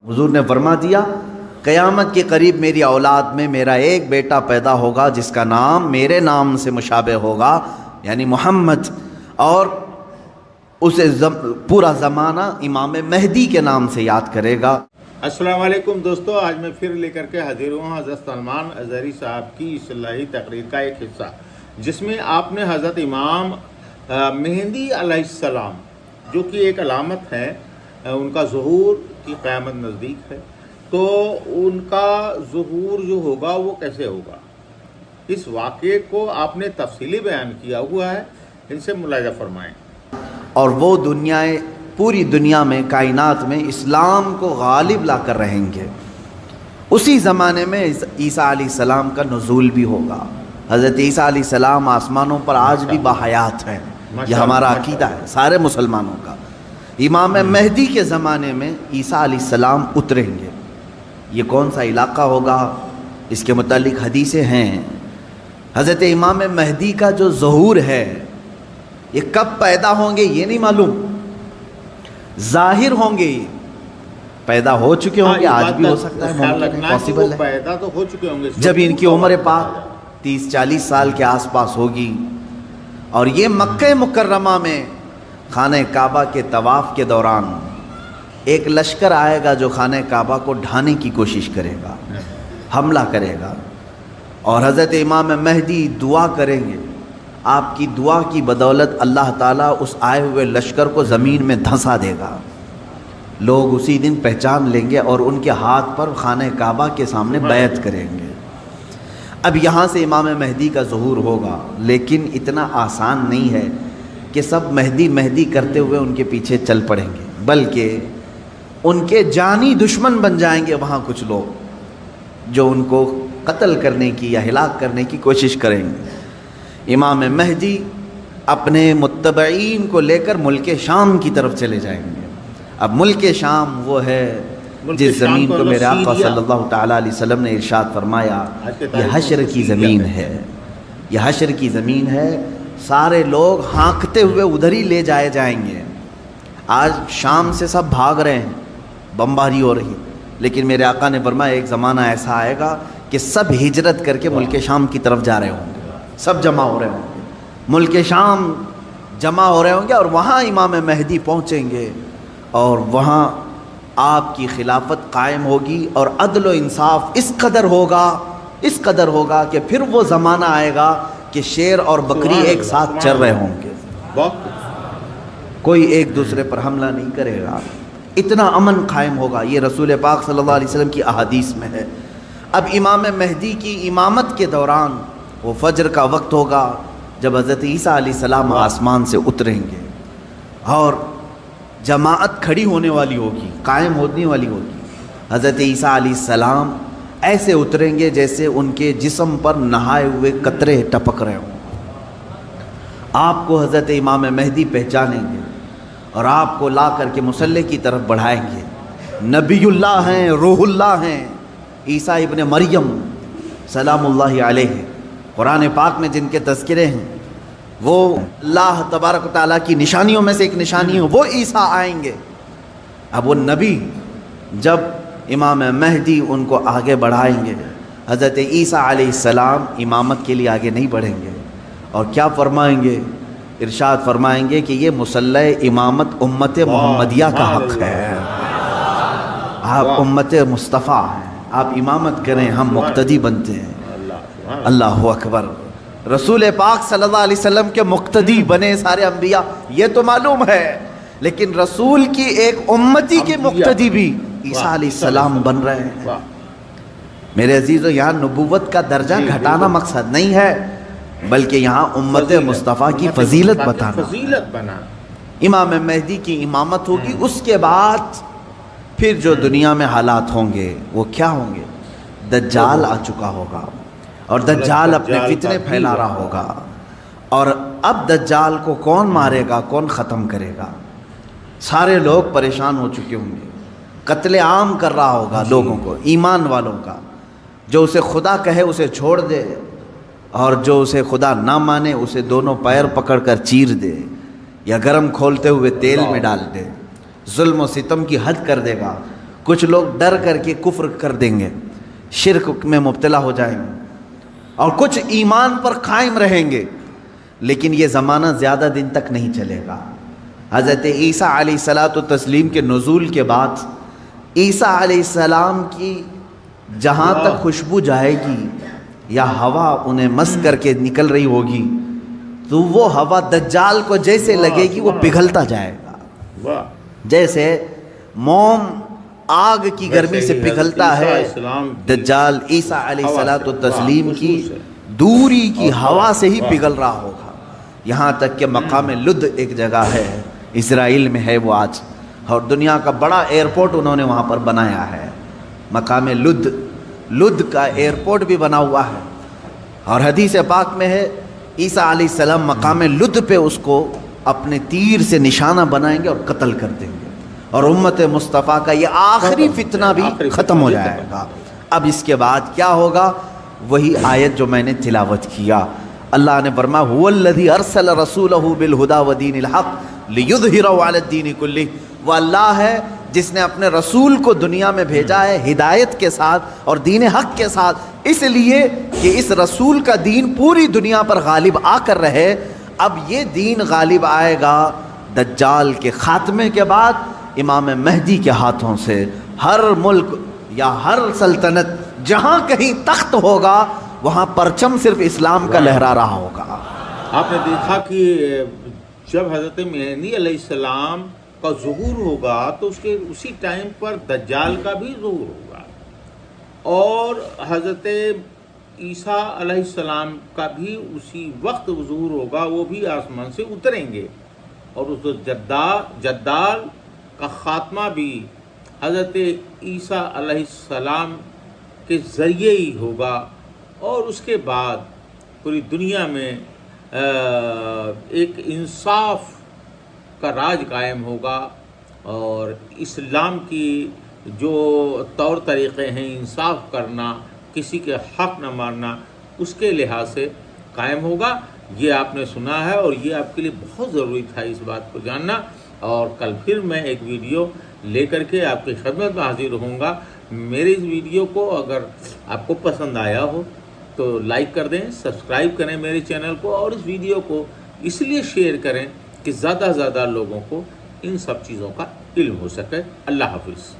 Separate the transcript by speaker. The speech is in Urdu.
Speaker 1: حضور نے فرما دیا قیامت کے قریب میری اولاد میں میرا ایک بیٹا پیدا ہوگا جس کا نام میرے نام سے مشابہ ہوگا، یعنی محمد، اور اسے پورا زمانہ امام مہدی کے نام سے یاد کرے گا۔
Speaker 2: السلام علیکم دوستو، آج میں پھر لے کر کے حاضر ہوں حضرت سلمان اظہری صاحب کی اصلاحی تقریر کا ایک حصہ، جس میں آپ نے حضرت امام مہدی علیہ السلام، جو کہ ایک علامت ہے ان کا ظہور کی قیامت نزدیک ہے، تو ان کا ظہور جو ہوگا وہ کیسے ہوگا، اس واقعے کو آپ نے تفصیلی بیان کیا ہوا ہے، ان سے ملاحظہ فرمائیں۔
Speaker 1: اور وہ پوری دنیا میں، کائنات میں اسلام کو غالب لا کر رہیں گے۔ اسی زمانے میں عیسیٰ علیہ السلام کا نزول بھی ہوگا۔ حضرت عیسیٰ علیہ السلام آسمانوں پر آج بھی باحیات ہیں، یہ ہمارا عقیدہ ہے سارے مسلمانوں کا۔ امام مہدی کے زمانے میں عیسیٰ علیہ السلام اتریں گے۔ یہ کون سا علاقہ ہوگا، اس کے متعلق حدیثیں ہیں۔ حضرت امام مہدی کا جو ظہور ہے یہ کب پیدا ہوں گے یہ نہیں معلوم، ظاہر ہوں گے، پیدا ہو چکے ہوں گے، آج بھی ہو سکتا ہے، ممکن ہے، پاسبل ہے،
Speaker 2: پیدا تو ہو چکے ہوں گے
Speaker 1: جب ان کی عمر پاک 30-40 سال کے آس پاس ہوگی، اور یہ مکہ مکرمہ میں خانہ کعبہ کے طواف کے دوران ایک لشکر آئے گا جو خانہ کعبہ کو ڈھانے کی کوشش کرے گا، حملہ کرے گا، اور حضرت امام مہدی دعا کریں گے۔ آپ کی دعا کی بدولت اللہ تعالیٰ اس آئے ہوئے لشکر کو زمین میں دھنسا دے گا۔ لوگ اسی دن پہچان لیں گے اور ان کے ہاتھ پر خانہ کعبہ کے سامنے بیعت کریں گے۔ اب یہاں سے امام مہدی کا ظہور ہوگا، لیکن اتنا آسان نہیں ہے کہ سب مہدی مہدی کرتے ہوئے ان کے پیچھے چل پڑیں گے، بلکہ ان کے جانی دشمن بن جائیں گے وہاں کچھ لوگ جو ان کو قتل کرنے کی یا ہلاک کرنے کی کوشش کریں گے۔ امام مہدی اپنے متبعین کو لے کر ملک شام کی طرف چلے جائیں گے۔ اب ملک شام وہ ہے جس زمین کو میرے آقا صلی اللہ تعالیٰ علیہ وسلم نے ارشاد فرمایا یہ حشر کی زمین ہے، یہ حشر کی زمین ہے، سارے لوگ ہانکتے ہوئے ادھر ہی لے جائے جائیں گے۔ آج شام سے سب بھاگ رہے ہیں، بمباری ہو رہی، لیکن میرے آقا نے فرمایا ایک زمانہ ایسا آئے گا کہ سب ہجرت کر کے ملک شام کی طرف جا رہے ہوں گے، سب جمع ہو رہے ہوں گے، ملک شام جمع ہو رہے ہوں گے، اور وہاں امام مہدی پہنچیں گے، اور وہاں آپ کی خلافت قائم ہوگی، اور عدل و انصاف اس قدر ہوگا کہ پھر وہ زمانہ آئے گا کہ شیر اور بکری ایک ساتھ چر رہے ہوں گے، کوئی ایک دوسرے پر حملہ نہیں کرے گا، اتنا امن قائم ہوگا۔ یہ رسول پاک صلی اللہ علیہ وسلم کی احادیث میں ہے۔ اب امام مہدی کی امامت کے دوران وہ فجر کا وقت ہوگا جب حضرت عیسیٰ علیہ السلام آسمان سے اتریں گے، اور جماعت کھڑی ہونے والی ہوگی، قائم ہونے والی ہوگی۔ حضرت عیسیٰ علیہ السلام ایسے اتریں گے جیسے ان کے جسم پر نہائے ہوئے قطرے ٹپک رہے ہوں۔ آپ کو حضرت امام مہدی پہچانیں گے اور آپ کو لا کر کے مصلی کی طرف بڑھائیں گے۔ نبی اللہ ہیں، روح اللہ ہیں، عیسیٰ ابن مریم سلام اللہ علیہ، قرآن پاک میں جن کے تذکرے ہیں، وہ اللہ تبارک و تعالیٰ کی نشانیوں میں سے ایک نشانی ہے، وہ عیسیٰ آئیں گے۔ اب وہ نبی جب امام مہدی ان کو آگے بڑھائیں گے، حضرت عیسیٰ علیہ السلام امامت کے لیے آگے نہیں بڑھیں گے، اور کیا فرمائیں گے؟ ارشاد فرمائیں گے کہ یہ مصلی امامت امت محمدیہ کا حق ہے، آپ امت مصطفیٰ ہیں، آپ امامت کریں، ہم مقتدی بنتے ہیں۔ اللہ اکبر، رسول پاک صلی اللہ علیہ وسلم کے مقتدی بنے سارے انبیاء، یہ تو معلوم ہے، لیکن رسول کی ایک امتی کے مقتدی بھی عیسیٰ علیہ السلام بن رہے ہیں۔ میرے عزیزو، یہاں نبوت کا درجہ گھٹانا مقصد نہیں ہے، بلکہ یہاں امت مصطفیٰ کی فضیلت بتانا۔ امام مہدی کی امامت ہوگی، اس کے بعد پھر جو دنیا میں حالات ہوں گے وہ کیا ہوں گے؟ دجال آ چکا ہوگا، اور دجال اپنے فتنے پھیلا رہا ہوگا، اور اب دجال کو کون مارے گا، کون ختم کرے گا؟ سارے لوگ پریشان ہو چکے ہوں گے، قتل عام کر رہا ہوگا لوگوں کو، ایمان والوں کا، جو اسے خدا کہے اسے چھوڑ دے، اور جو اسے خدا نہ مانے اسے دونوں پیر پکڑ کر چیر دے، یا گرم کھولتے ہوئے تیل میں ڈال دے، ظلم و ستم کی حد کر دے گا۔ کچھ لوگ ڈر کر کے کفر کر دیں گے، شرک میں مبتلا ہو جائیں گے، اور کچھ ایمان پر قائم رہیں گے، لیکن یہ زمانہ زیادہ دن تک نہیں چلے گا۔ حضرت عیسیٰ علیہ الصلاۃ والتسلیم کے نزول کے بعد عیسیٰ علیہ السلام کی جہاں تک خوشبو جائے گی یا ہوا انہیں مس کر کے نکل رہی ہوگی تو وہ ہوا دجال کو جیسے لگے گی وہ پگھلتا جائے گا، جیسے موم آگ کی گرمی سے پگھلتا ہے، دجال عیسیٰ علیہ الصلاۃ والتسلیم کی دوری کی ہوا سے ہی پگھل رہا ہوگا۔ یہاں تک کہ مقام لد ایک جگہ ہے، اسرائیل میں ہے وہ آج، اور دنیا کا بڑا ایئرپورٹ انہوں نے وہاں پر بنایا ہے، مقام لد کا ایئرپورٹ بھی بنا ہوا ہے، اور حدیث پاک میں ہے عیسیٰ علیہ السلام مقام لد پہ اس کو اپنے تیر سے نشانہ بنائیں گے اور قتل کر دیں گے، اور امت مصطفیٰ کا یہ آخری فتنہ بھی ختم ہو جائے گا۔ اب اس کے بعد کیا ہوگا؟ وہی آیت جو میں نے تلاوت کیا، اللہ نے فرمایا هو الذی ارسل رسولہ بالہدی ودین الحق لیظہرہ علی الدین کلہ، وہ اللہ ہے جس نے اپنے رسول کو دنیا میں بھیجا ہے ہدایت کے ساتھ اور دین حق کے ساتھ، اس لیے کہ اس رسول کا دین پوری دنیا پر غالب آ کر رہے۔ اب یہ دین غالب آئے گا دجال کے خاتمے کے بعد امام مہدی کے ہاتھوں سے۔ ہر ملک یا ہر سلطنت جہاں کہیں تخت ہوگا وہاں پرچم صرف اسلام کا لہرا رہا ہوگا۔
Speaker 2: آپ نے دیکھا کہ جب حضرت مہدی علیہ السلام کا ظہور ہوگا تو اس کے اسی ٹائم پر دجال کا بھی ظہور ہوگا، اور حضرت عیسیٰ علیہ السلام کا بھی اسی وقت ظہور ہوگا، وہ بھی آسمان سے اتریں گے، اور اس جدال کا خاتمہ بھی حضرت عیسیٰ علیہ السلام کے ذریعے ہی ہوگا، اور اس کے بعد پوری دنیا میں ایک انصاف کا راج قائم ہوگا، اور اسلام کی جو طور طریقے ہیں انصاف کرنا، کسی کے حق نہ مارنا، اس کے لحاظ سے قائم ہوگا۔ یہ آپ نے سنا ہے اور یہ آپ کے لیے بہت ضروری تھا اس بات کو جاننا، اور کل پھر میں ایک ویڈیو لے کر کے آپ کی خدمت میں حاضر ہوں گا۔ میرے اس ویڈیو کو اگر آپ کو پسند آیا ہو تو لائک کر دیں، سبسکرائب کریں میرے چینل کو، اور اس ویڈیو کو اس لیے شیئر کریں کہ زیادہ سے زیادہ لوگوں کو ان سب چیزوں کا علم ہو سکے۔ اللہ حافظ۔